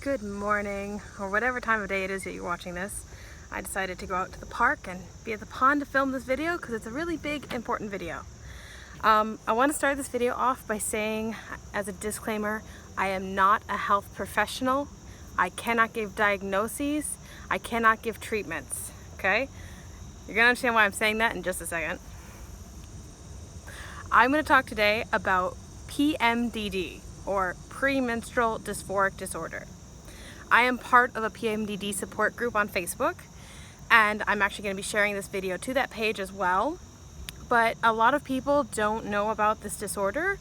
Good morning, or whatever time of day it is that you're watching this. I decided to go out to the park and be at the pond to film this video because it's a really big, important video. I want to start this video off by saying, as a disclaimer, I am not a health professional. I cannot give diagnoses. I cannot give treatments, okay? You're going to understand why I'm saying that in just a second. I'm going to talk today about PMDD, or premenstrual dysphoric disorder. I am part of a PMDD support group on Facebook, and I'm actually going to be sharing this video to that page as well. But a lot of people don't know about this disorder,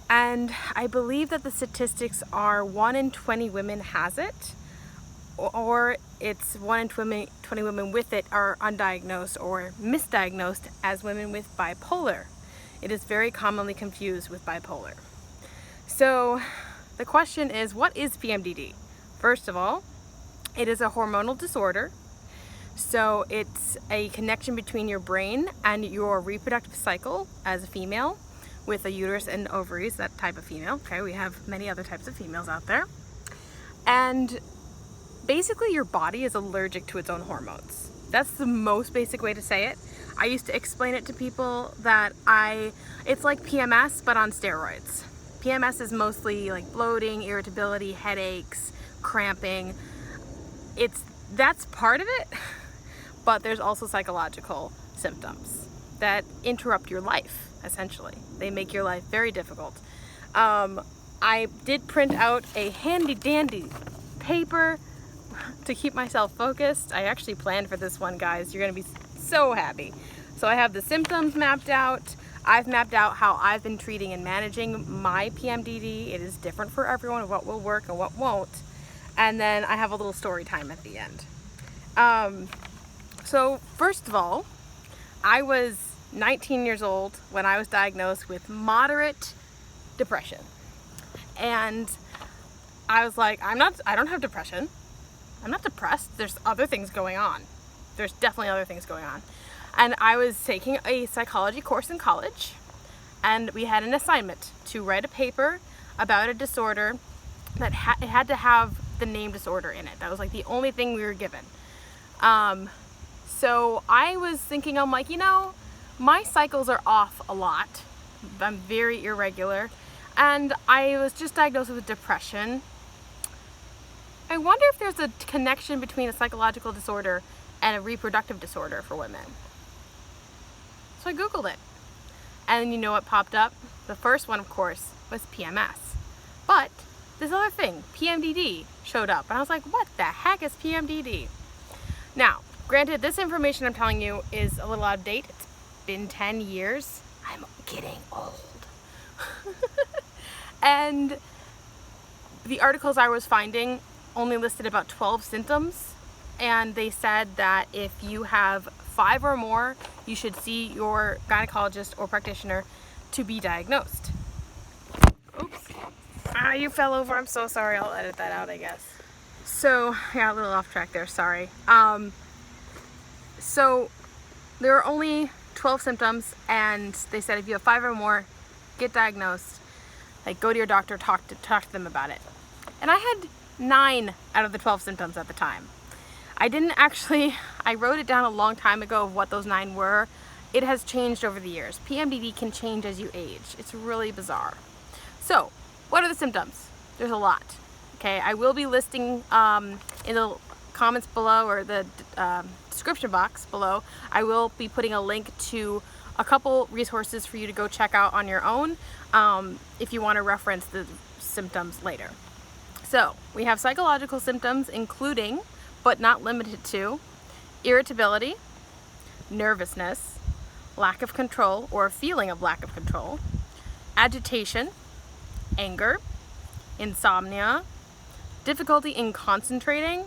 and I believe that the statistics are 1 in 20 women has it, or it's 1 in 20 women with it are undiagnosed or misdiagnosed as women with bipolar. It is very commonly confused with bipolar. So the question is, what is PMDD? First of all, it is a hormonal disorder. So it's a connection between your brain and your reproductive cycle as a female with a uterus and ovaries, that type of female. Okay, we have many other types of females out there. And basically your body is allergic to its own hormones. That's the most basic way to say it. I used to explain it to people that it's like PMS but on steroids. PMS is mostly like bloating, irritability, headaches, cramping. That's part of it, but there's also psychological symptoms that interrupt your life, essentially. They make your life very difficult. I did print out a handy dandy paper to keep myself focused. I actually planned for this one, guys. You're gonna be so happy. So I have the symptoms mapped out. I've mapped out how I've been treating and managing my PMDD. It is different for everyone, what will work and what won't. And then I have a little story time at the end. So first of all, I was 19 years old when I was diagnosed with moderate depression. And I was like, I don't have depression. I'm not depressed. There's other things going on. There's definitely other things going on. And I was taking a psychology course in college, and we had an assignment to write a paper about a disorder that it had to have the name disorder in it. That was like the only thing we were given. So I was thinking, I'm like, my cycles are off a lot. I'm very irregular, and I was just diagnosed with depression. I wonder if there's a connection between a psychological disorder and a reproductive disorder for women. So I Googled it, and you know what popped up? The first one, of course, was PMS. But this other thing, PMDD, showed up, and I was like, what the heck is PMDD? Now, granted, this information I'm telling you is a little out of date. It's been 10 years. I'm getting old. And the articles I was finding only listed about 12 symptoms, and they said that if you have 5 or more, you should see your gynecologist or practitioner to be diagnosed. Oops. You fell over. I'm so sorry. I'll edit that out, I guess. So, yeah, a little off track there. Sorry. So there are only 12 symptoms, and they said if you have 5 or more, get diagnosed. Like, go to your doctor, talk to them about it. And I had 9 out of the 12 symptoms at the time. I wrote it down a long time ago of what those 9 were. It has changed over the years. PMDD can change as you age. It's really bizarre. So, what are the symptoms? There's a lot. Okay, I will be listing in the comments below, or the description box below, I will be putting a link to a couple resources for you to go check out on your own if you want to reference the symptoms later. So, we have psychological symptoms including, but not limited to, irritability, nervousness, lack of control or feeling of lack of control, agitation, anger, insomnia, difficulty in concentrating,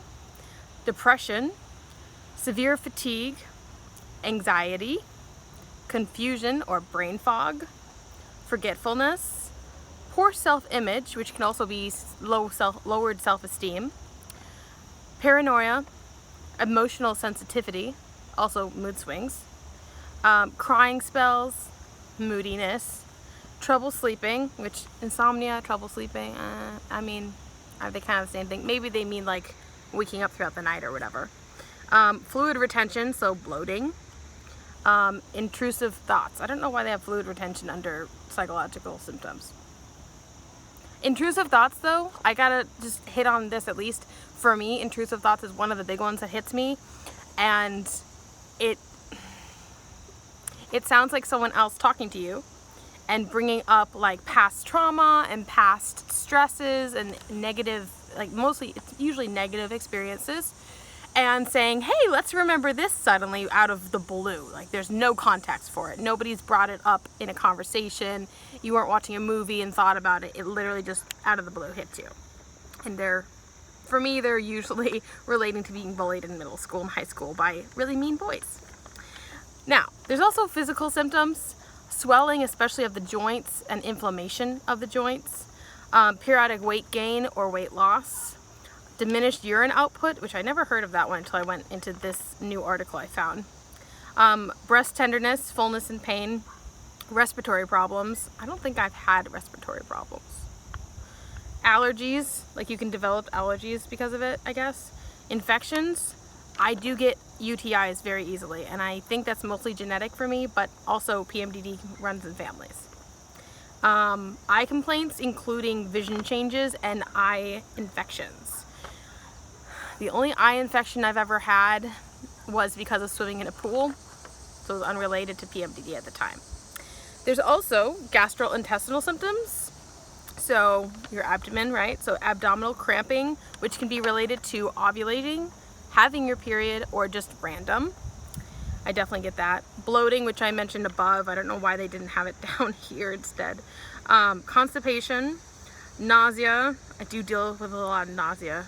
depression, severe fatigue, anxiety, confusion or brain fog, forgetfulness, poor self-image, which can also be lowered self-esteem, paranoia, emotional sensitivity, also mood swings, crying spells, moodiness, trouble sleeping, which insomnia, trouble sleeping, They kind of the same thing. Maybe they mean like waking up throughout the night or whatever. Fluid retention, so bloating. Intrusive thoughts. I don't know why they have fluid retention under psychological symptoms. Intrusive thoughts, though, I gotta just hit on this at least. For me, intrusive thoughts is one of the big ones that hits me, and it sounds like someone else talking to you and bringing up like past trauma and past stresses and negative, like it's usually negative experiences, and saying, hey, let's remember this suddenly out of the blue. Like there's no context for it. Nobody's brought it up in a conversation. You weren't watching a movie and thought about it. It literally just out of the blue hits you. And for me, they're usually relating to being bullied in middle school and high school by really mean boys. Now, there's also physical symptoms, swelling, especially of the joints, and inflammation of the joints, periodic weight gain or weight loss, diminished urine output, which I never heard of that one until I went into this new article I found, breast tenderness, fullness and pain, respiratory problems. I don't think I've had respiratory problems. Allergies, like you can develop allergies because of it, I guess. Infections, I do get UTIs very easily, and I think that's mostly genetic for me, but also PMDD runs in families. Eye complaints, including vision changes and eye infections. The only eye infection I've ever had was because of swimming in a pool, so it was unrelated to PMDD at the time. There's also gastrointestinal symptoms. So your abdomen, right? So abdominal cramping, which can be related to ovulating, having your period, or just random. I definitely get that. Bloating, which I mentioned above. I don't know why they didn't have it down here instead. Constipation, nausea. I do deal with a lot of nausea.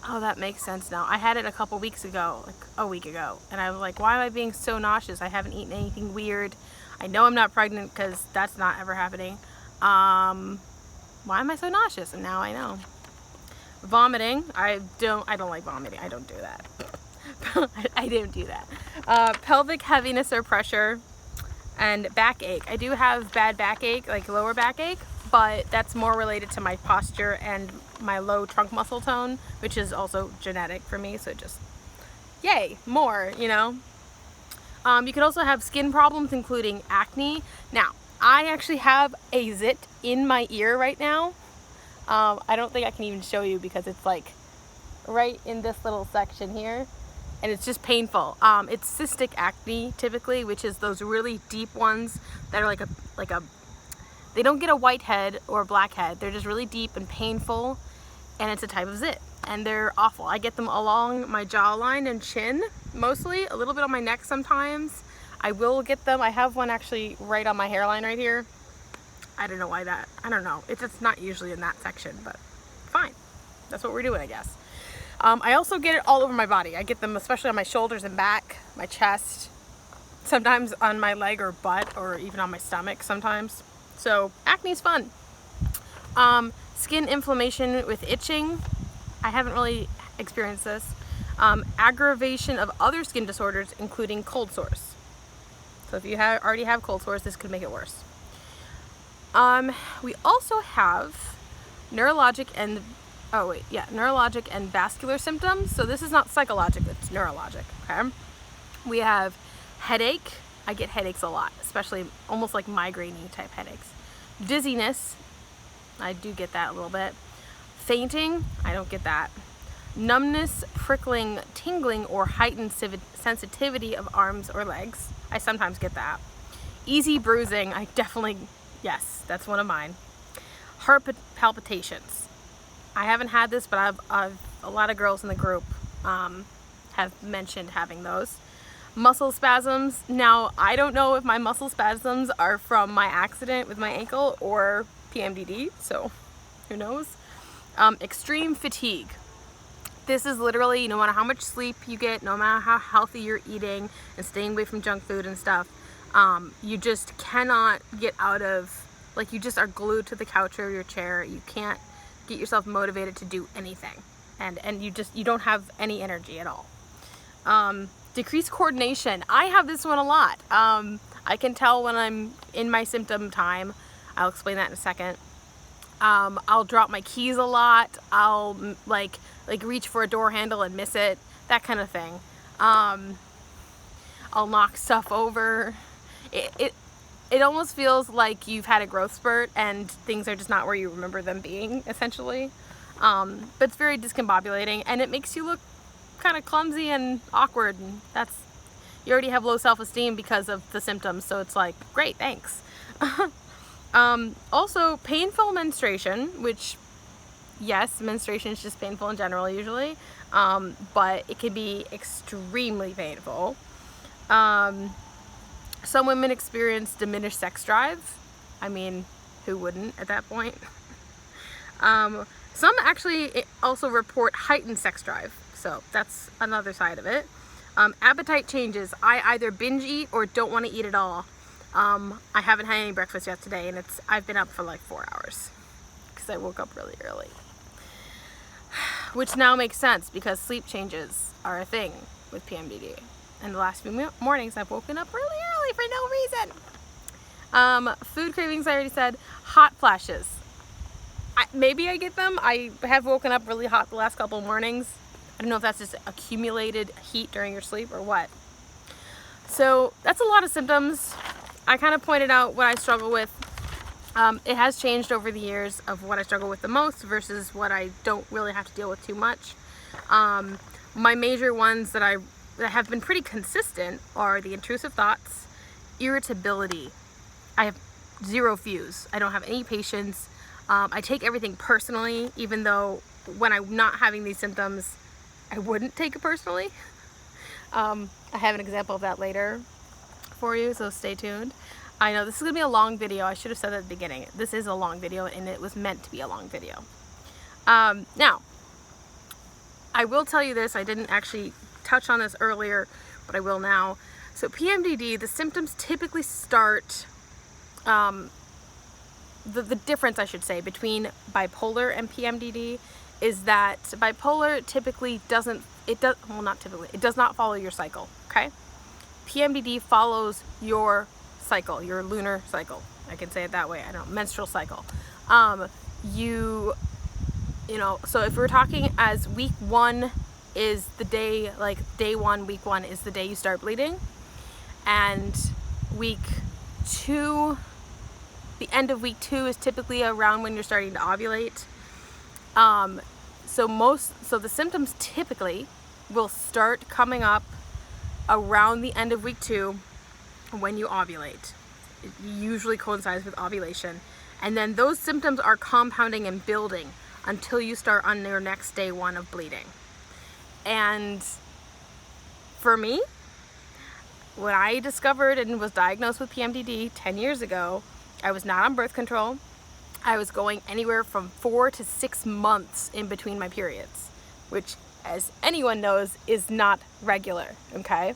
Oh, that makes sense now. I had it a couple weeks ago, like a week ago, and I was like, why am I being so nauseous? I haven't eaten anything weird. I know I'm not pregnant because that's not ever happening. Why am I so nauseous? And now I know. Vomiting. I don't like vomiting. I don't do that. I don't do that. Pelvic heaviness or pressure, and backache. I do have bad backache, like lower backache, but that's more related to my posture and my low trunk muscle tone, which is also genetic for me. So just, yay, more, you know. You could also have skin problems, including acne. Now, I actually have a zit in my ear right now. I don't think I can even show you because it's like right in this little section here, and it's just painful. It's cystic acne typically, which is those really deep ones that are like a they don't get a white head or a black head. They're just really deep and painful, and it's a type of zit, and they're awful. I get them along my jawline and chin, mostly, a little bit on my neck sometimes. I will get them. I have one actually right on my hairline right here. I don't know why that, I don't know. It's not usually in that section, but fine. That's what we're doing, I guess. I also get it all over my body. I get them especially on my shoulders and back, my chest, sometimes on my leg or butt, or even on my stomach sometimes. So acne's fun. Skin inflammation with itching. I haven't really experienced this. Aggravation of other skin disorders, including cold sores. So if you already have cold sores, this could make it worse. We also have neurologic and vascular symptoms. So this is not psychological, it's neurologic, okay? We have headache. I get headaches a lot, especially almost like migraine-y type headaches. Dizziness. I do get that a little bit. Fainting. I don't get that. Numbness, prickling, tingling, or heightened sensitivity of arms or legs. I sometimes get that. Easy bruising. I definitely, yes, that's one of mine. Heart palpitations. I haven't had this, but a lot of girls in the group have mentioned having those. Muscle spasms. Now, I don't know if my muscle spasms are from my accident with my ankle or PMDD, so who knows? Extreme fatigue. This is literally, no matter how much sleep you get, no matter how healthy you're eating and staying away from junk food and stuff, you just cannot get out of, like, you just are glued to the couch or your chair. You can't get yourself motivated to do anything, and you don't have any energy at all. Decreased coordination. I have this one a lot. I can tell when I'm in my symptom time. I'll explain that in a second. I'll drop my keys a lot. I'll like reach for a door handle and miss it, that kind of thing. I'll knock stuff over. It almost feels like you've had a growth spurt and things are just not where you remember them being, essentially. But it's very discombobulating, and it makes you look kind of clumsy and awkward, and you already have low self-esteem because of the symptoms, so it's like, great, thanks. Also, painful menstruation, which, yes, menstruation is just painful in general usually, but it can be extremely painful. Some women experience diminished sex drive. I mean, who wouldn't at that point? Some actually also report heightened sex drive, so that's another side of it. Appetite changes. I either binge eat or don't want to eat at all. I haven't had any breakfast yet today, and I've been up for like 4 hours because I woke up really early. Which now makes sense because sleep changes are a thing with PMDD. And the last few mornings I've woken up really early for no reason. Food cravings, I already said. Hot flashes. Maybe I get them. I have woken up really hot the last couple of mornings. I don't know if that's just accumulated heat during your sleep or what. So that's a lot of symptoms. I kind of pointed out what I struggle with. It has changed over the years of what I struggle with the most versus what I don't really have to deal with too much. My major ones that have been pretty consistent are the intrusive thoughts, irritability. I have zero fuse. I don't have any patience. I take everything personally, even though when I'm not having these symptoms, I wouldn't take it personally. I have an example of that later for you, so stay tuned. I know this is going to be a long video. I should have said that at the beginning. This is a long video, and it was meant to be a long video. Now, I will tell you this. I didn't actually touch on this earlier, but I will now. So PMDD, the symptoms typically start, the difference, I should say, between bipolar and PMDD is that bipolar typically does not follow your cycle, okay? PMDD follows your cycle, your lunar cycle. I can say it that way. I don't, menstrual cycle. You know, so if we're talking as week 1 is the day, like day 1, week 1 is the day you start bleeding, and week 2, the end of week 2 is typically around when you're starting to ovulate. So the symptoms typically will start coming up around the end of week 2 when you ovulate. It usually coincides with ovulation, and then those symptoms are compounding and building until you start on your next day 1 of bleeding. And for me, when I discovered and was diagnosed with PMDD 10 years ago, I was not on birth control. I was going anywhere from 4 to 6 months in between my periods, which, as anyone knows, is not regular, okay?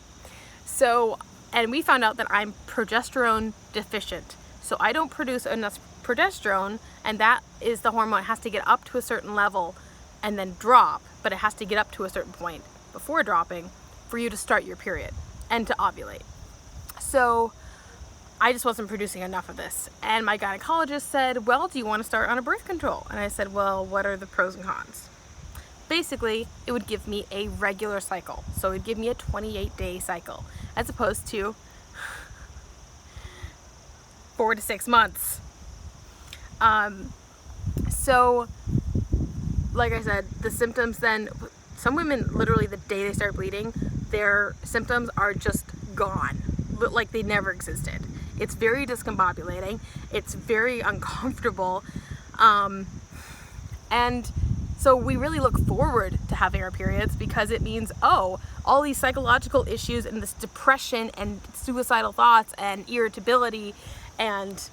So, and we found out that I'm progesterone deficient. So I don't produce enough progesterone, and that is the hormone. It has to get up to a certain level and then drop, but it has to get up to a certain point before dropping for you to start your period and to ovulate. So I just wasn't producing enough of this. And my gynecologist said, well, do you want to start on a birth control? And I said, well, what are the pros and cons? Basically, it would give me a regular cycle. So it would give me a 28-day cycle as opposed to 4 to 6 months. So, like I said, the symptoms then, some women, literally the day they start bleeding, their symptoms are just gone, like they never existed. It's very discombobulating. It's very uncomfortable. And so we really look forward to having our periods because it means, oh, all these psychological issues and this depression and suicidal thoughts and irritability and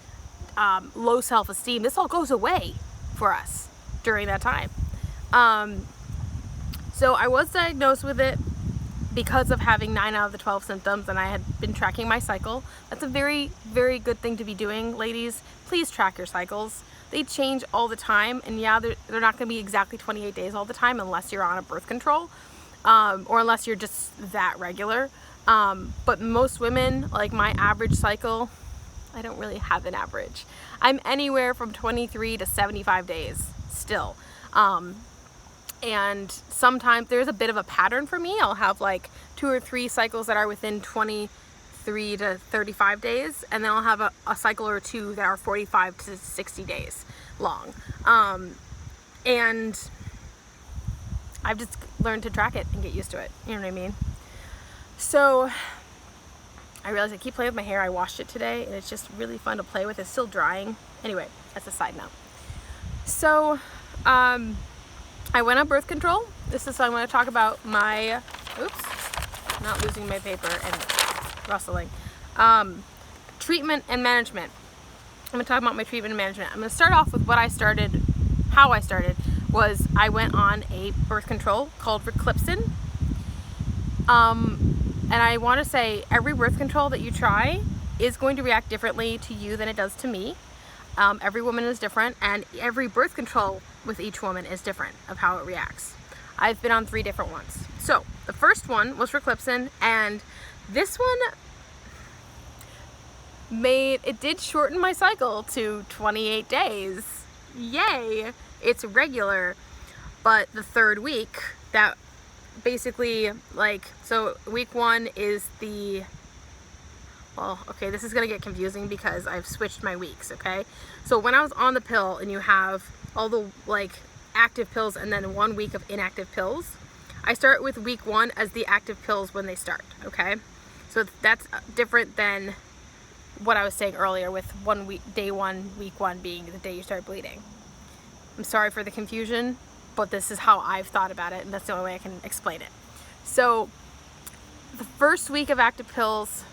low self-esteem, this all goes away for us during that time. So I was diagnosed with it because of having 9 out of the 12 symptoms, and I had been tracking my cycle. That's a very, very good thing to be doing, ladies. Please track your cycles. They change all the time, and yeah, they're not going to be exactly 28 days all the time unless you're on a birth control, or unless you're just that regular. But most women, like my average cycle I don't really have an average. I'm anywhere from 23 to 75 days still. And sometimes there's a bit of a pattern for me. I'll have like 2 or 3 cycles that are within 23 to 35 days, and then I'll have a cycle or 2 that are 45 to 60 days long. And I've just learned to track it and get used to it. You know what I mean? So I realized I keep playing with my hair. I washed it today, and it's just really fun to play with. It's still drying. Anyway, that's a side note. So, I went on birth control. This is, I'm going to talk about my, oops, not losing my paper and rustling. Treatment and management. I'm going to talk about my treatment and management. I'm going to start off with how I started was I went on a birth control called Reclipsin. And I want to say every birth control that you try is going to react differently to you than it does to me. Every woman is different, and every birth control with each woman is different of how it reacts. I've been on 3 different ones. So the first one was Reclipsin, and this one did shorten my cycle to 28 days. Yay! It's regular, but the 3rd week, that basically, like, so week 1 is well, okay, this is gonna get confusing because I've switched my weeks, okay? So when I was on the pill and you have all the like active pills and then 1 week of inactive pills, I start with week 1 as the active pills when they start, okay? So that's different than what I was saying earlier with day 1, week 1 being the day you start bleeding. I'm sorry for the confusion, but this is how I've thought about it, and that's the only way I can explain it. So the first week of active pills,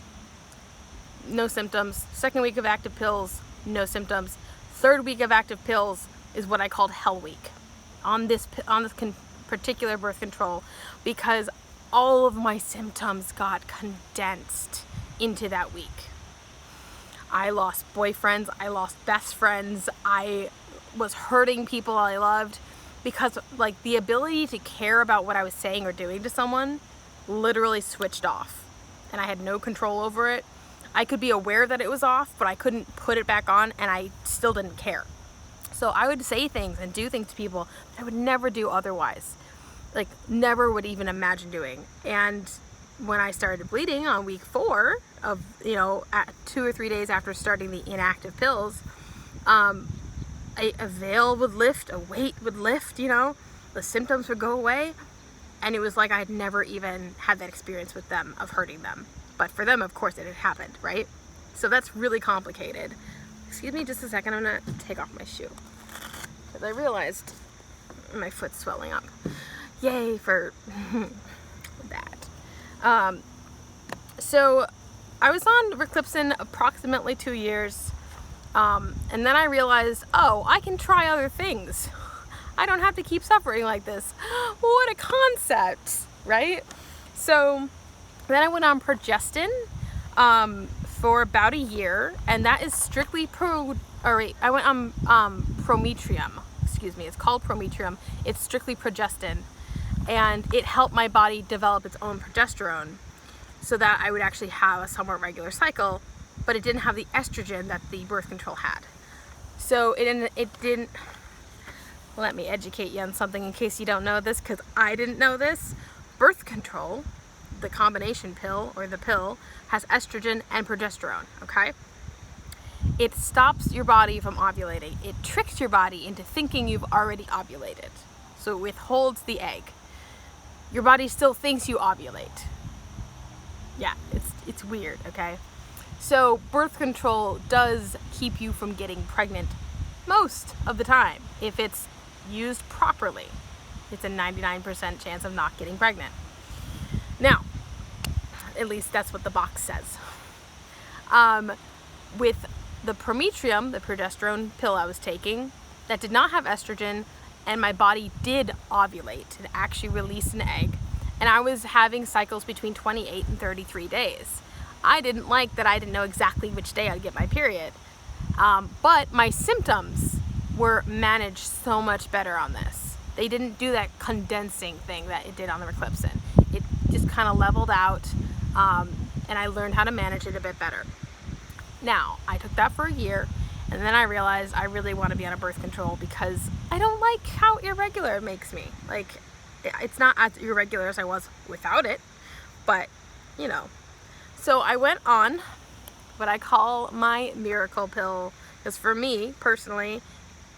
no symptoms. 2nd week of active pills, no symptoms. 3rd week of active pills is what I called Hell Week on this particular birth control, because all of my symptoms got condensed into that week. I lost boyfriends, I lost best friends, I was hurting people I loved, because like the ability to care about what I was saying or doing to someone literally switched off, and I had no control over it. I could be aware that it was off, but I couldn't put it back on, and I still didn't care. So I would say things and do things to people that I would never do otherwise. Like, never would even imagine doing. And when I started bleeding on week 4 of, at 2 or 3 days after starting the inactive pills, a veil would lift, a weight would lift, the symptoms would go away. And it was like I had never even had that experience with them of hurting them. But for them, of course, it had happened, right? So that's really complicated. Excuse me just a second, I'm gonna take off my shoe, because I realized my foot's swelling up. Yay for that. So I was on Reclipsin approximately 2 years, and then I realized, oh, I can try other things. I don't have to keep suffering like this. What a concept, right? So then I went on progestin for about a year, and that is strictly I went on Prometrium. Excuse me, it's called Prometrium. It's strictly progestin, and it helped my body develop its own progesterone so that I would actually have a somewhat regular cycle, but it didn't have the estrogen that the birth control had. So it didn't. Let me educate you on something in case you don't know this, because I didn't know this. Birth control, the combination pill or the pill, has estrogen and progesterone, okay? It stops your body from ovulating. It tricks your body into thinking you've already ovulated. So it withholds the egg. Your body still thinks you ovulate. Yeah, it's weird, okay? So birth control does keep you from getting pregnant most of the time. If it's used properly, it's a 99% chance of not getting pregnant. Now, at least that's what the box says. With the Prometrium, the progesterone pill I was taking, that did not have estrogen, and my body did ovulate and actually release an egg, and I was having cycles between 28 and 33 days. I didn't like that I didn't know exactly which day I'd get my period, but my symptoms were managed so much better on this. They didn't do that condensing thing that it did on the Reclipsin. It just kind of leveled out, and I learned how to manage it a bit better. Now, I took that for a year, and then I realized I really want to be on a birth control because I don't like how irregular it makes me. Like, it's not as irregular as I was without it, but, you know. So I went on what I call my miracle pill, because for me, personally,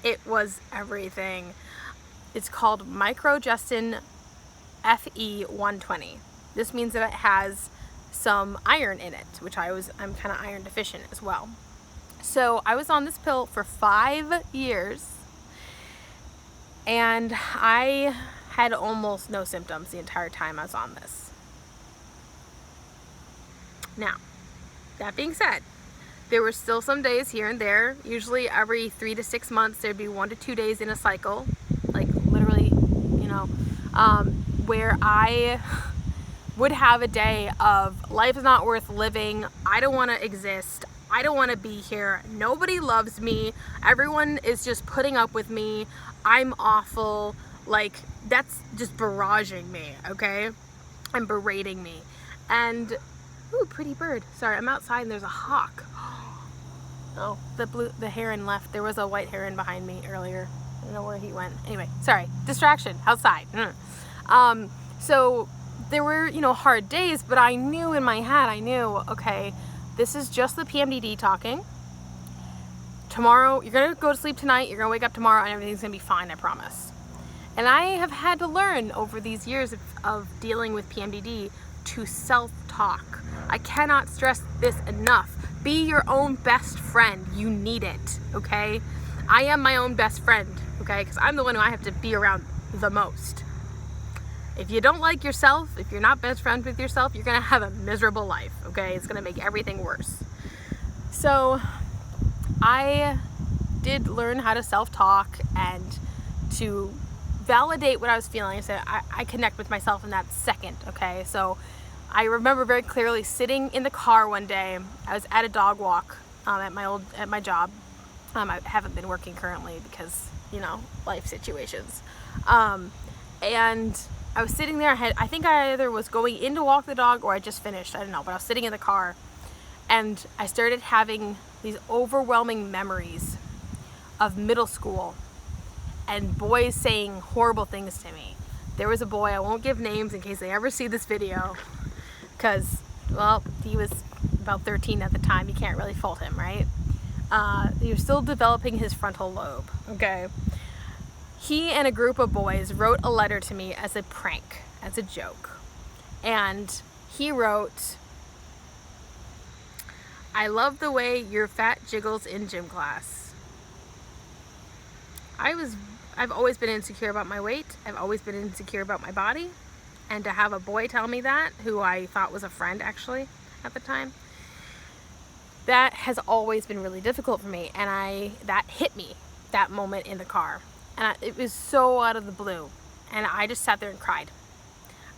it was everything. It's called Microgestin FE 120. This means that it has some iron in it, which I'm kind of iron deficient as well. So I was on this pill for 5 years, and I had almost no symptoms the entire time I was on this. Now, that being said, there were still some days here and there. Usually every 3 to 6 months, there'd be 1 to 2 days in a cycle, like literally, you know, where I would have a day of life is not worth living. I don't want to exist. I don't want to be here. Nobody loves me. Everyone is just putting up with me. I'm awful. Like, that's just barraging me, okay? And berating me. And, ooh, pretty bird. Sorry, I'm outside and there's a hawk. Oh, the heron left. There was a white heron behind me earlier. I don't know where he went. Anyway, sorry. Distraction. Outside. So there were, you know, hard days, but I knew in my head, okay, this is just the PMDD talking. Tomorrow, you're going to go to sleep tonight, you're going to wake up tomorrow, and everything's going to be fine, I promise. And I have had to learn over these years of dealing with PMDD to self-talk. I cannot stress this enough. Be your own best friend. You need it, okay? I am my own best friend, okay? Because I'm the one who I have to be around the most. If you don't like yourself, if you're not best friends with yourself, you're gonna have a miserable life, okay? It's gonna make everything worse. So I did learn how to self-talk and to validate what I was feeling. So I connect with myself in that second, okay? So I remember very clearly sitting in the car one day. I was at a dog walk at my job. I haven't been working currently because, you know, life situations. And I was sitting there. I think I either was going in to walk the dog or I just finished. I don't know, but I was sitting in the car and I started having these overwhelming memories of middle school and boys saying horrible things to me. There was a boy, I won't give names in case they ever see this video, because, well, he was about 13 at the time. You can't really fault him, right? He was still developing his frontal lobe, okay? He and a group of boys wrote a letter to me as a prank, as a joke. And he wrote, "I love the way your fat jiggles in gym class." I've always been insecure about my weight. I've always been insecure about my body. And to have a boy tell me that, who I thought was a friend actually at the time, that has always been really difficult for me. And that hit me, that moment in the car. And it was so out of the blue. And I just sat there and cried.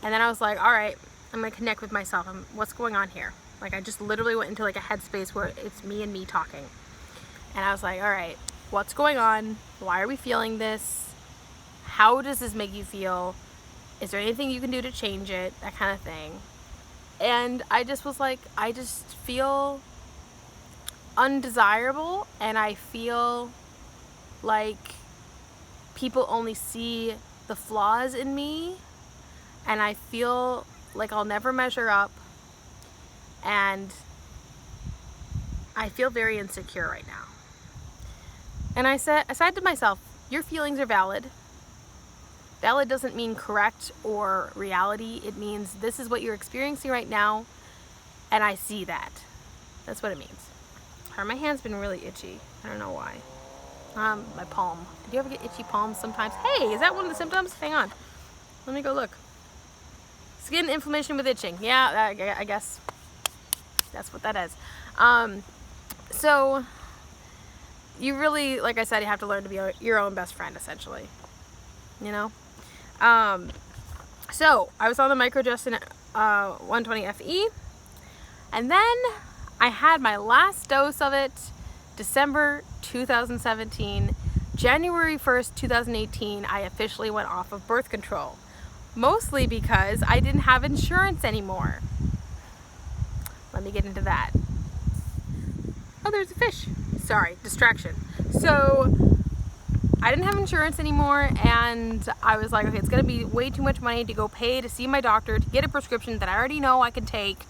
And then I was like, all right, I'm going to connect with myself. What's going on here? Like, I just literally went into like a headspace where it's me and me talking. And I was like, all right, what's going on? Why are we feeling this? How does this make you feel? Is there anything you can do to change it? That kind of thing. And I just was like, I just feel undesirable, and I feel like people only see the flaws in me, and I feel like I'll never measure up, and I feel very insecure right now. And I said to myself, your feelings are valid. Valid doesn't mean correct or reality. It means this is what you're experiencing right now, and I see that. That's what it means. My hand's been really itchy. I don't know why. My palm. Do you ever get itchy palms sometimes? Hey, is that one of the symptoms? Hang on. Let me go look. Skin inflammation with itching. Yeah, I guess that's what that is. So you really, like I said, you have to learn to be your own best friend, essentially. You know? So I was on the Microgestin 120 FE, and then I had my last dose of it December 2017. January 1st, 2018, I officially went off of birth control. Mostly because I didn't have insurance anymore. Let me get into that. Oh, there's a fish. Sorry, distraction. So I didn't have insurance anymore, and I was like, okay, it's gonna be way too much money to go pay to see my doctor to get a prescription that I already know I can take.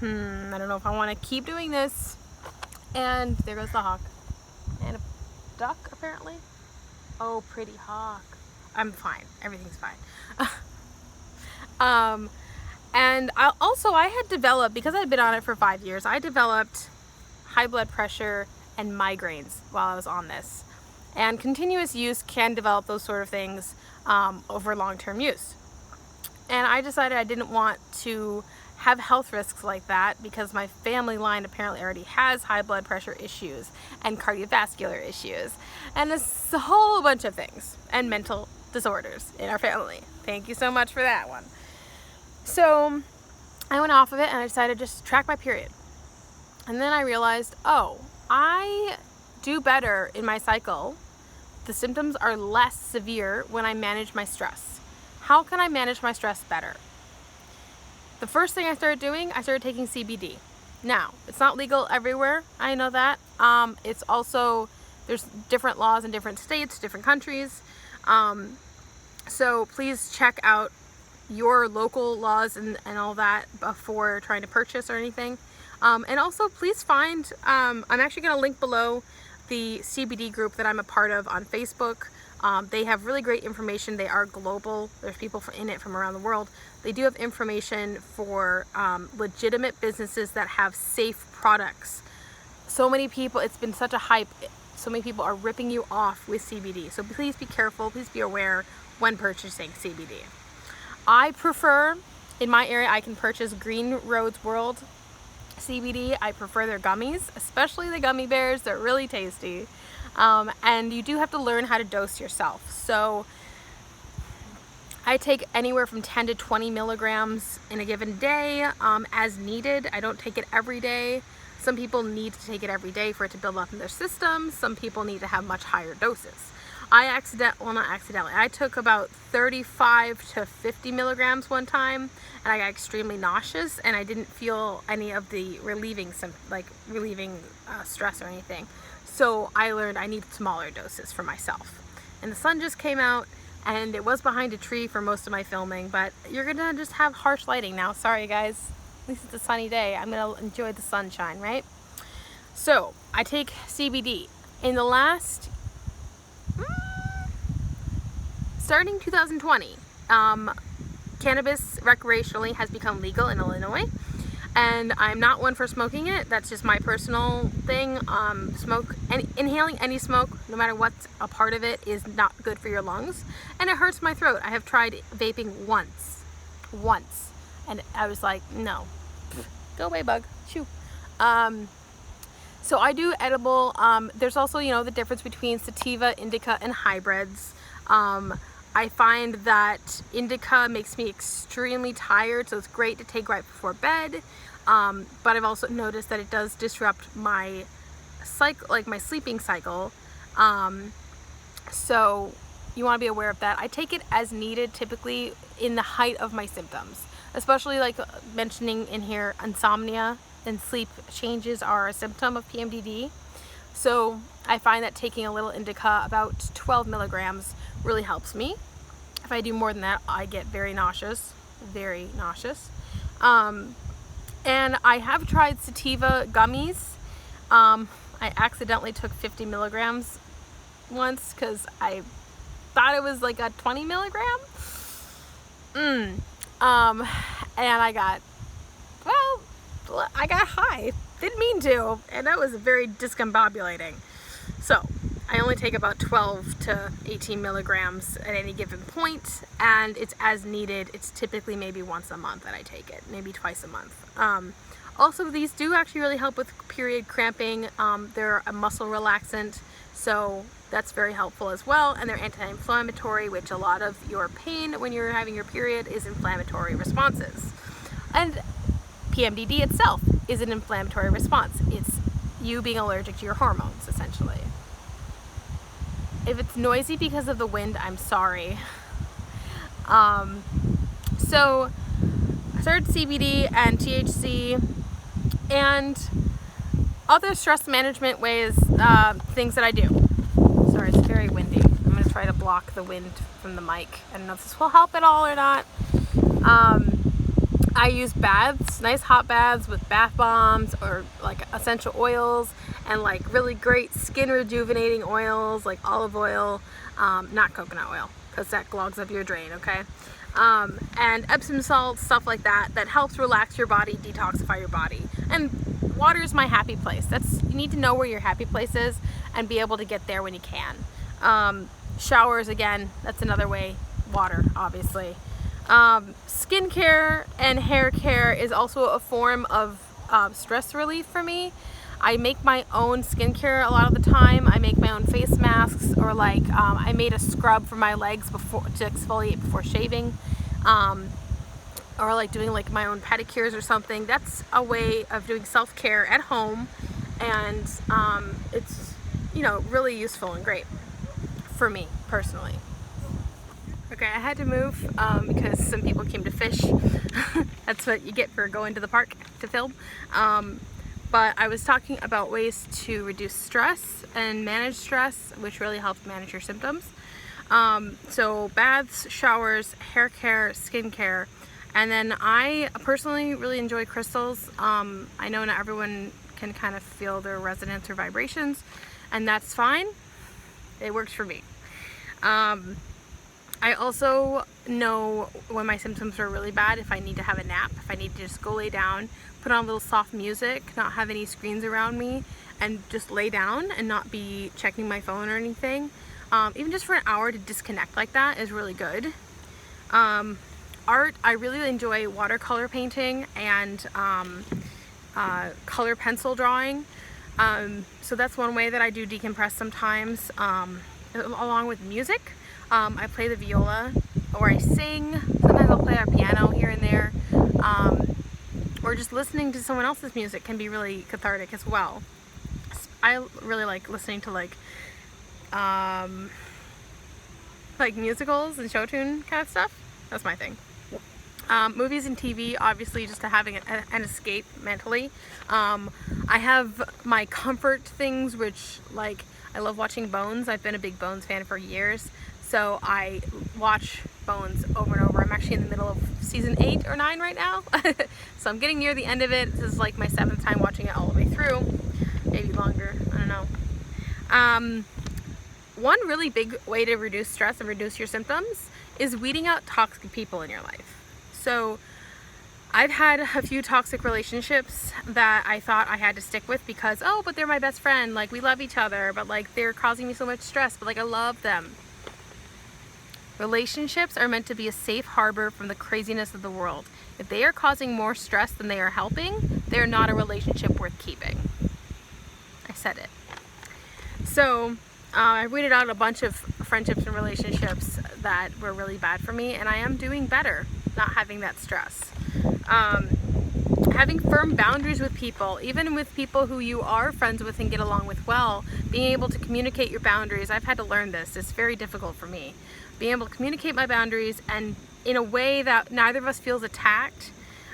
I don't know if I want to keep doing this. And there goes the hawk. And a duck, apparently. Oh, pretty hawk. I'm fine. Everything's fine. And I had developed, because I'd been on it for 5 years, I developed high blood pressure and migraines while I was on this. And continuous use can develop those sort of things over long-term use. And I decided I didn't want to have health risks like that because my family line apparently already has high blood pressure issues and cardiovascular issues and a whole bunch of things and mental disorders in our family. Thank you so much for that one. So I went off of it and I decided just to track my period. And then I realized, oh, I do better in my cycle. The symptoms are less severe when I manage my stress. How can I manage my stress better? The first thing I started doing, I started taking CBD. Now, it's not legal everywhere, I know that. It's also, there's different laws in different states, different countries. So please check out your local laws and all that before trying to purchase or anything. And also please find, I'm actually gonna link below the CBD group that I'm a part of on Facebook. They have really great information. They are global. There's people in it from around the world. They do have information for legitimate businesses that have safe products. So many people, it's been such a hype. So many people are ripping you off with CBD. So please be careful. Please be aware when purchasing CBD. I prefer, in my area, I can purchase Green Roads World CBD. I prefer their gummies, especially the gummy bears. They're really tasty. And you do have to learn how to dose yourself. So I take anywhere from 10 to 20 milligrams in a given day as needed. I don't take it every day. Some people need to take it every day for it to build up in their system. Some people need to have much higher doses. I took about 35 to 50 milligrams one time and I got extremely nauseous and I didn't feel any of the relieving stress or anything. So I learned I needed smaller doses for myself. And the sun just came out and it was behind a tree for most of my filming, but you're gonna just have harsh lighting now. Sorry guys, at least it's a sunny day. I'm gonna enjoy the sunshine, right? So I take CBD. In the last, starting 2020, cannabis recreationally has become legal in Illinois. And I'm not one for smoking it. That's just my personal thing. Inhaling any smoke, no matter what's a part of it, is not good for your lungs. And it hurts my throat. I have tried vaping once. And I was like, no. Go away, bug. Shoo. So I do edible. There's also, the difference between sativa, indica, and hybrids. I find that indica makes me extremely tired, so it's great to take right before bed. But I've also noticed that it does disrupt my cycle, like my sleeping cycle. So you want to be aware of that. I take it as needed, typically in the height of my symptoms, especially like mentioning in here, insomnia and sleep changes are a symptom of PMDD. So I find that taking a little indica, about 12 milligrams, really helps me. If I do more than that, I get very nauseous. And I have tried sativa gummies. I accidentally took 50 milligrams once because I thought it was like a 20 milligram. And I got high. Didn't mean to, and that was very discombobulating. So I only take about 12 to 18 milligrams at any given point, and it's as needed. It's typically maybe once a month that I take it, maybe twice a month. Also, these do actually really help with period cramping. They're a muscle relaxant, so that's very helpful as well, and they're anti-inflammatory, which a lot of your pain when you're having your period is inflammatory responses. And PMDD itself is an inflammatory response. It's you being allergic to your hormones, essentially. If it's noisy because of the wind, I'm sorry. So I started CBD and THC, and other stress management ways, things that I do. Sorry, it's very windy. I'm going to try to block the wind from the mic. I don't know if this will help at all or not. I use baths, nice hot baths with bath bombs or like essential oils and like really great skin rejuvenating oils like olive oil, not coconut oil because that clogs up your drain, okay? And Epsom salts, stuff like that, that helps relax your body, detoxify your body. And water is my happy place. You need to know where your happy place is and be able to get there when you can. Showers, again, that's another way. Water, obviously. Skincare and hair care is also a form of stress relief for me. I make my own skincare a lot of the time. I make my own face masks, or like I made a scrub for my legs to exfoliate before shaving, or like doing like my own pedicures or something. That's a way of doing self-care at home, and it's, you know, really useful and great for me personally. Okay, I had to move because some people came to fish. That's what you get for going to the park to film. But I was talking about ways to reduce stress and manage stress, which really helps manage your symptoms. So baths, showers, hair care, skin care. And then I personally really enjoy crystals. I know not everyone can kind of feel their resonance or vibrations, and that's fine. It works for me. I also know when my symptoms are really bad, if I need to have a nap, if I need to just go lay down, put on a little soft music, not have any screens around me, and just lay down and not be checking my phone or anything. Even just for an hour to disconnect like that is really good. Art, I really enjoy watercolor painting and color pencil drawing. So that's one way that I do decompress sometimes, along with music. I play the viola, or I sing. Sometimes I'll play our piano here and there, or just listening to someone else's music can be really cathartic as well. I really like listening to like musicals and show tune kind of stuff. That's my thing. Movies and TV, obviously, just to having an escape mentally. I have my comfort things, which, like, I love watching Bones. I've been a big Bones fan for years, so I watch Bones over and over. I'm actually in the middle of season 8 or 9 right now, so I'm getting near the end of it. This is like my 7th time watching it all the way through, maybe longer, I don't know. One really big way to reduce stress and reduce your symptoms is weeding out toxic people in your life. So I've had a few toxic relationships that I thought I had to stick with because, oh, but they're my best friend, like we love each other, but like they're causing me so much stress, but like I love them. Relationships are meant to be a safe harbor from the craziness of the world. If they are causing more stress than they are helping, they're not a relationship worth keeping. I said it. So I weeded out a bunch of friendships and relationships that were really bad for me, and I am doing better not having that stress. Having firm boundaries with people, even with people who you are friends with and get along with well, being able to communicate your boundaries. I've had to learn this. It's very difficult for me. Being able to communicate my boundaries and in a way that neither of us feels attacked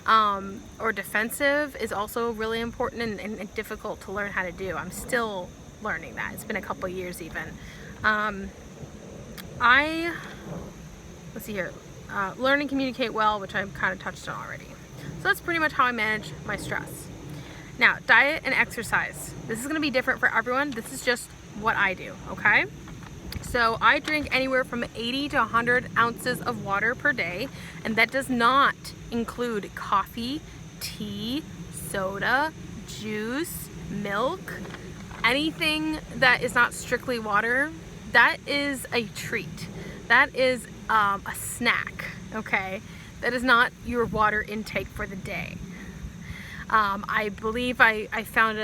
or defensive is also really important and difficult to learn how to do. I'm still learning that. It's been a couple years even. Let's see here. Learn and communicate well, which I've kind of touched on already. So that's pretty much how I manage my stress. Now, diet and exercise. This is going to be different for everyone. This is just what I do, okay? So I drink anywhere from 80 to 100 ounces of water per day, and that does not include coffee, tea, soda, juice, milk, anything that is not strictly water. That is a treat. That is a snack, okay? That is not your water intake for the day. I believe I found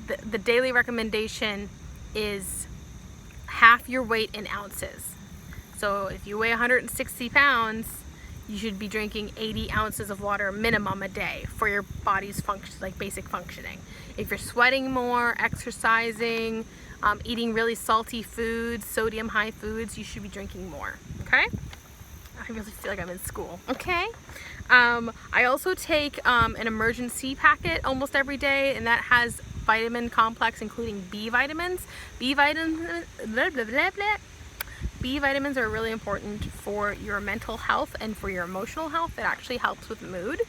the daily recommendation is half your weight in ounces. So if you weigh 160 pounds, you should be drinking 80 ounces of water minimum a day for your body's function, like basic functioning. If you're sweating more, exercising, eating really salty foods, sodium high foods, you should be drinking more, okay? I really feel like I'm in school, okay? I also take an emergency packet almost every day, and that has vitamin complex, including B vitamins. B vitamins, blah, blah, blah, blah. B vitamins are really important for your mental health and for your emotional health. It actually helps with mood.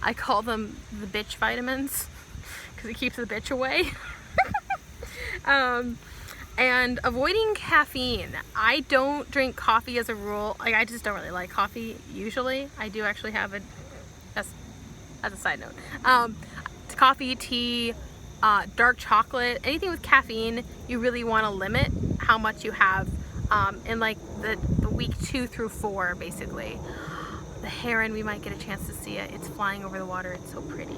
I call them the bitch vitamins because it keeps the bitch away. And avoiding caffeine. I don't drink coffee as a rule. Like, I just don't really like coffee usually. I do actually have it as a side note. Coffee, tea, dark chocolate, anything with caffeine, you really want to limit how much you have in like the week 2 through 4, basically. The heron, we might get a chance to see it. It's flying over the water. It's so pretty.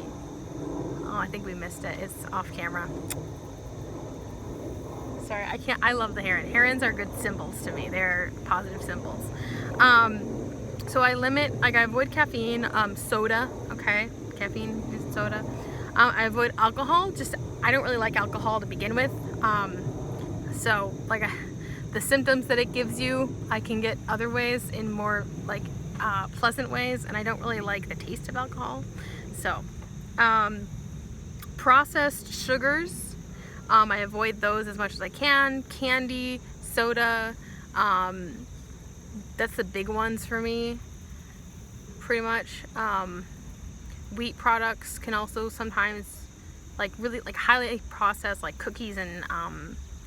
Oh, I think we missed it. It's off camera. Sorry, I love the heron. Herons are good symbols to me. They're positive symbols. So I limit, like, I avoid caffeine, soda, okay? Caffeine is soda. I avoid alcohol. Just, I don't really like alcohol to begin with. So, like, the symptoms that it gives you, I can get other ways, in more, like, pleasant ways, and I don't really like the taste of alcohol. So, processed sugars, I avoid those as much as I can. Candy, soda, that's the big ones for me, pretty much. Wheat products can also sometimes, like, really, like, highly processed, like cookies and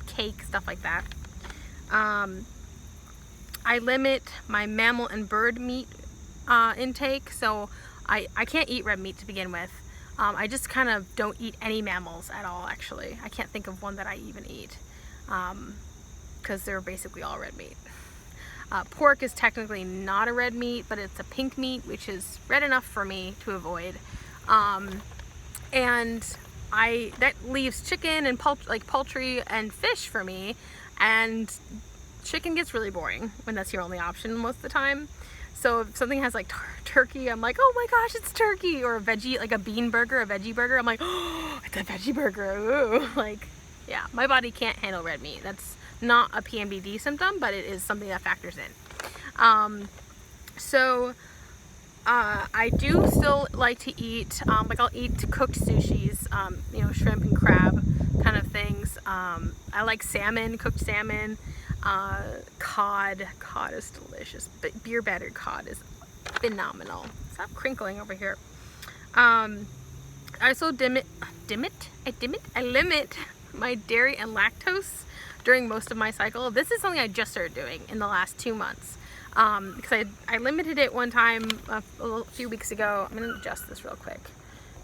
cake, stuff like that. I limit my mammal and bird meat intake, so I can't eat red meat to begin with. I just kind of don't eat any mammals at all, actually. I can't think of one that I even eat, because they're basically all red meat. Pork is technically not a red meat, but it's a pink meat, which is red enough for me to avoid. And that leaves chicken and poultry and fish for me, and chicken gets really boring when that's your only option most of the time. So if something has like turkey, I'm like, oh my gosh, it's turkey. Or a veggie, like a bean burger, a veggie burger, I'm like, oh, it's a veggie burger. Ooh. Like, yeah, my body can't handle red meat. That's not a PMDD symptom, but it is something that factors in. So I do still like to eat, like, I'll eat cooked sushis, you know, shrimp and crab kind of things. I like salmon, cooked salmon. Cod is delicious, but beer battered cod is phenomenal. Stop crinkling over here. I also I limit my dairy and lactose during most of my cycle. This is something I just started doing in the last 2 months, because I limited it one time a few weeks ago. I'm gonna adjust this real quick.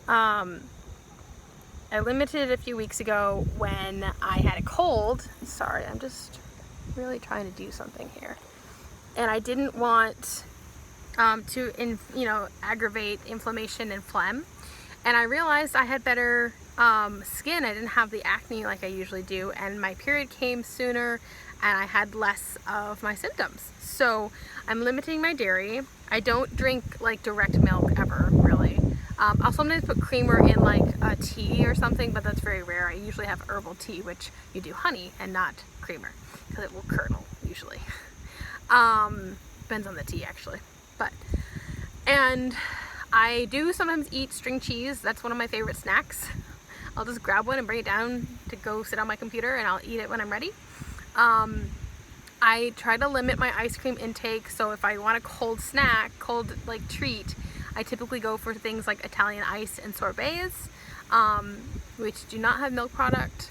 I limited it a few weeks ago when I had a cold. Sorry, I'm just really trying to do something here, and I didn't want to aggravate inflammation and phlegm, and I realized I had better skin. I didn't have the acne like I usually do, and my period came sooner, and I had less of my symptoms. So I'm limiting my dairy. I don't drink like direct milk ever, really. I'll sometimes put creamer in like a tea or something, but that's very rare. I usually have herbal tea, which you do honey and not creamer, because it will curdle usually. Depends on the tea, actually. And I do sometimes eat string cheese. That's one of my favorite snacks. I'll just grab one and bring it down to go sit on my computer, and I'll eat it when I'm ready. I try to limit my ice cream intake, so if I want a cold snack, cold like treat, I typically go for things like Italian ice and sorbets, which do not have milk product,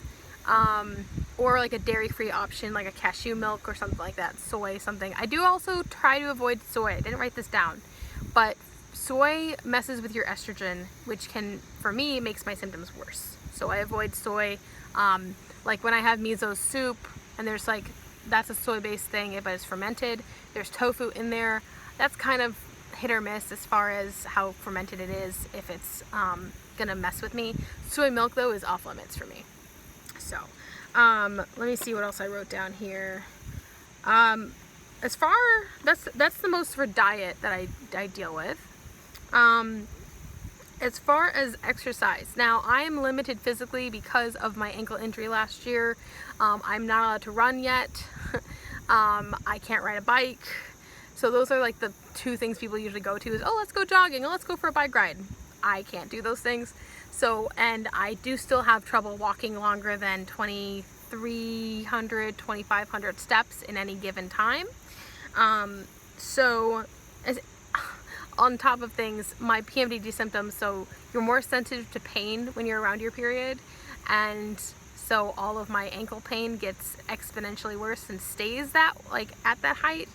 or like a dairy-free option like a cashew milk or something like that, soy something. I do also try to avoid soy. I didn't write this down, but soy messes with your estrogen, which can, for me, makes my symptoms worse. So I avoid soy. Like when I have miso soup, and there's like, that's a soy-based thing, but it's fermented. There's tofu in there. That's kind of hit or miss as far as how fermented it is, if it's gonna mess with me. Soy milk, though, is off limits for me. So let me see what else I wrote down here. That's the most for diet that I deal with. As far as exercise, now I am limited physically because of my ankle injury last year. I'm not allowed to run yet. I can't ride a bike. So those are like the two things people usually go to is, oh, let's go jogging, oh, let's go for a bike ride. I can't do those things. So, and I do still have trouble walking longer than 2,300, 2,500 steps in any given time. So on top of things, my PMDD symptoms, so you're more sensitive to pain when you're around your period, and so all of my ankle pain gets exponentially worse and stays that, like, at that height.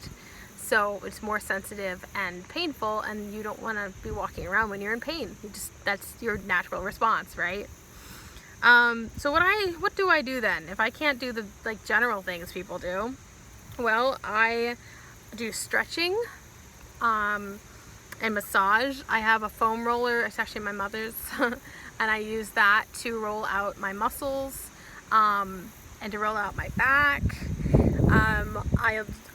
So it's more sensitive and painful, and you don't want to be walking around when you're in pain. That's your natural response, right? So what do I do then if I can't do the like general things people do? Well, I do stretching and massage. I have a foam roller. It's actually my mother's, and I use that to roll out my muscles and to roll out my back.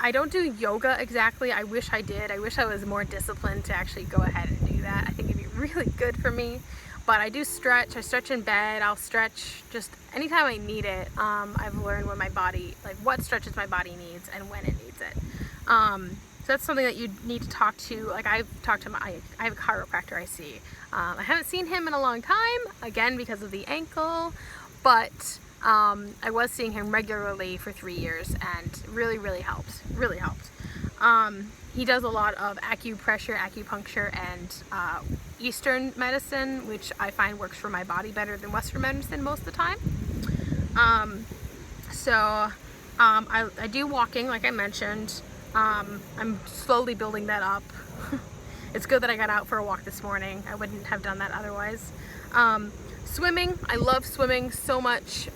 I don't do yoga exactly. I wish I did. I wish I was more disciplined to actually go ahead and do that. I think it'd be really good for me. But I do stretch. I stretch in bed. I'll stretch just anytime I need it. I've learned when my body, like what stretches my body needs and when it needs it. So that's something that you need to talk to. Like I have a chiropractor I see. I haven't seen him in a long time, again because of the ankle, but I was seeing him regularly for 3 years, and really helped. He does a lot of acupressure, acupuncture, and Eastern medicine, which I find works for my body better than Western medicine most of the time. I do walking, like I mentioned. I'm slowly building that up. It's good that I got out for a walk this morning. I wouldn't have done that otherwise. Swimming, I love swimming so much.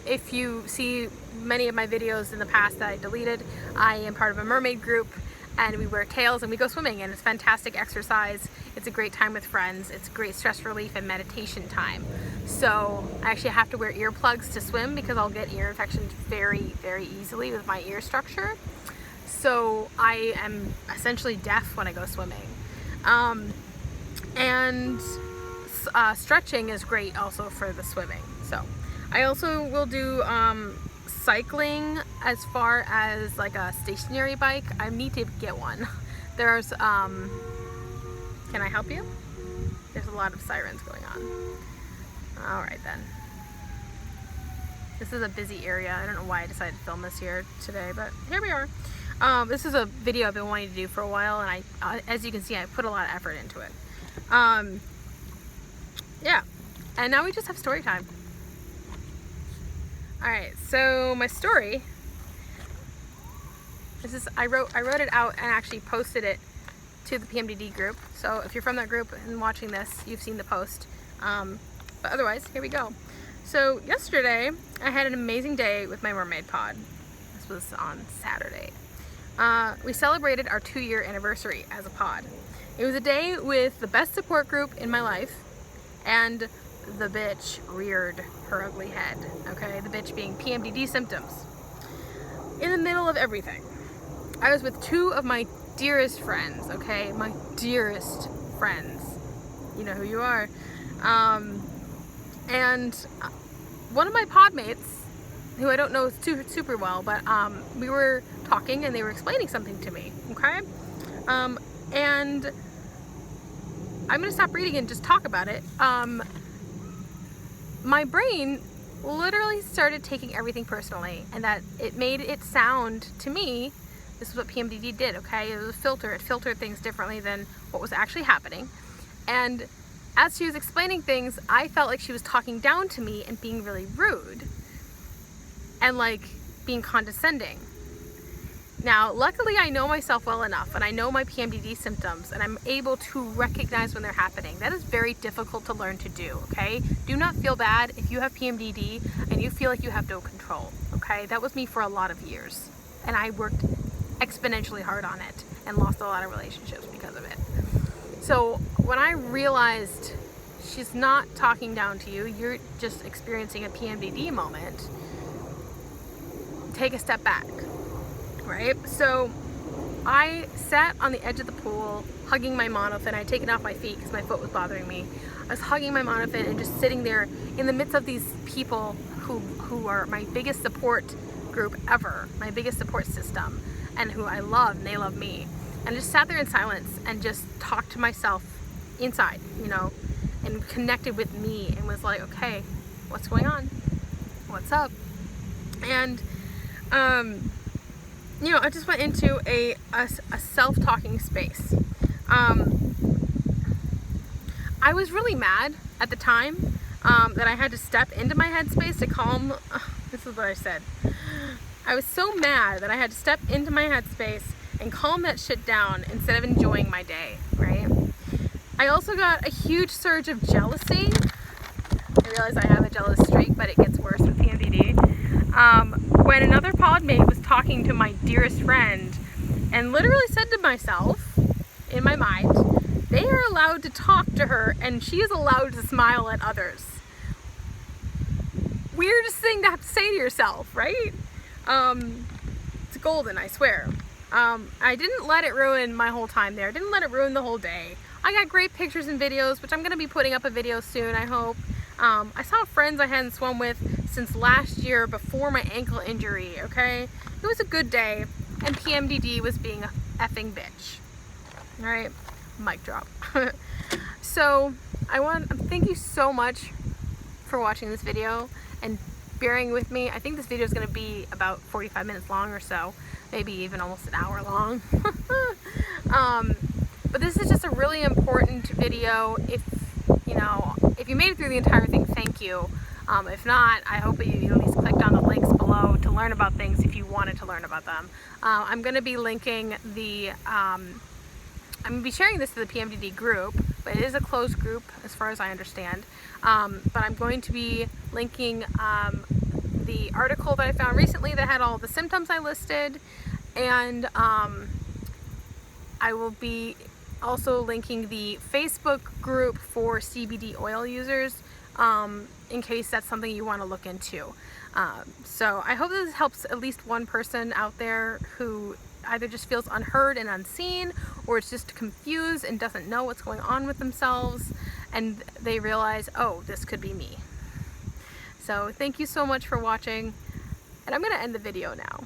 If you see many of my videos in the past that I deleted, I am part of a mermaid group, and we wear tails and we go swimming, and it's fantastic exercise. It's a great time with friends. It's great stress relief and meditation time. So I actually have to wear earplugs to swim because I'll get ear infections very easily with my ear structure. So I am essentially deaf when I go swimming. Stretching is great also for the swimming. So I also will do cycling. As far as like a stationary bike, I need to get one. There's can I help you? There's a lot of sirens going on. All right then. This is a busy area. I don't know why I decided to film this here today, but here we are. This is a video I've been wanting to do for a while, and as you can see, I put a lot of effort into it. Yeah, and now we just have story time. All right, so my story. I wrote it out and actually posted it to the PMDD group. So if you're from that group and watching this, you've seen the post. But otherwise, here we go. So yesterday, I had an amazing day with my mermaid pod. This was on Saturday. We celebrated our 2-year anniversary as a pod. It was a day with the best support group in my life, and the bitch reared her ugly head, okay? The bitch being PMDD symptoms. In the middle of everything, I was with 2 of my dearest friends, okay? My dearest friends. You know who you are. And one of my pod mates, who I don't know super well, but we were talking and they were explaining something to me, okay? And I'm gonna stop reading and just talk about it. My brain literally started taking everything personally, and that it made it sound to me, this is what PMDD did, okay? It was a filter. It filtered things differently than what was actually happening. And as she was explaining things, I felt like she was talking down to me and being really rude and like being condescending. Now, luckily I know myself well enough, and I know my PMDD symptoms, and I'm able to recognize when they're happening. That is very difficult to learn to do, okay? Do not feel bad if you have PMDD and you feel like you have no control, okay? That was me for a lot of years, and I worked exponentially hard on it and lost a lot of relationships because of it. So when I realized she's not talking down to you, you're just experiencing a PMDD moment, take a step back. Right? So I sat on the edge of the pool hugging my monofin. I'd taken off my feet because my foot was bothering me. I was hugging my monofin and just sitting there in the midst of these people who are my biggest support group ever, my biggest support system, and who I love, and they love me. And I just sat there in silence and just talked to myself inside, you know, and connected with me and was like, okay, what's going on? What's up? And you know, I just went into a self-talking space. I was really mad at the time that I had to step into my headspace to calm. This is what I said. I was so mad that I had to step into my headspace and calm that shit down instead of enjoying my day, right? I also got a huge surge of jealousy. I realize I have a jealous streak, but it gets worse with PMDD. When another podmate was talking to my dearest friend and literally said to myself, in my mind, they are allowed to talk to her and she is allowed to smile at others. Weirdest thing to have to say to yourself, right? It's golden, I swear. I didn't let it ruin my whole time there. I didn't let it ruin the whole day. I got great pictures and videos, which I'm going to be putting up a video soon, I hope. I saw friends I hadn't swum with since last year before my ankle injury, okay? It was a good day, and PMDD was being a effing bitch. Alright, mic drop. So, thank you so much for watching this video and bearing with me. I think this video is going to be about 45 minutes long or so, maybe even almost an hour long. But this is just a really important video. If you made it through the entire thing, thank you. If not, I hope that you at least clicked on the links below to learn about things if you wanted to learn about them. I'm going to be linking I'm going to be sharing this to the PMDD group, but it is a closed group as far as I understand. But I'm going to be linking the article that I found recently that had all the symptoms I listed, and I will be also linking the Facebook group for CBD oil users in case that's something you want to look into. So I hope this helps at least one person out there who either just feels unheard and unseen, or is just confused and doesn't know what's going on with themselves, and they realize, oh, this could be me. So thank you so much for watching, and I'm going to end the video now.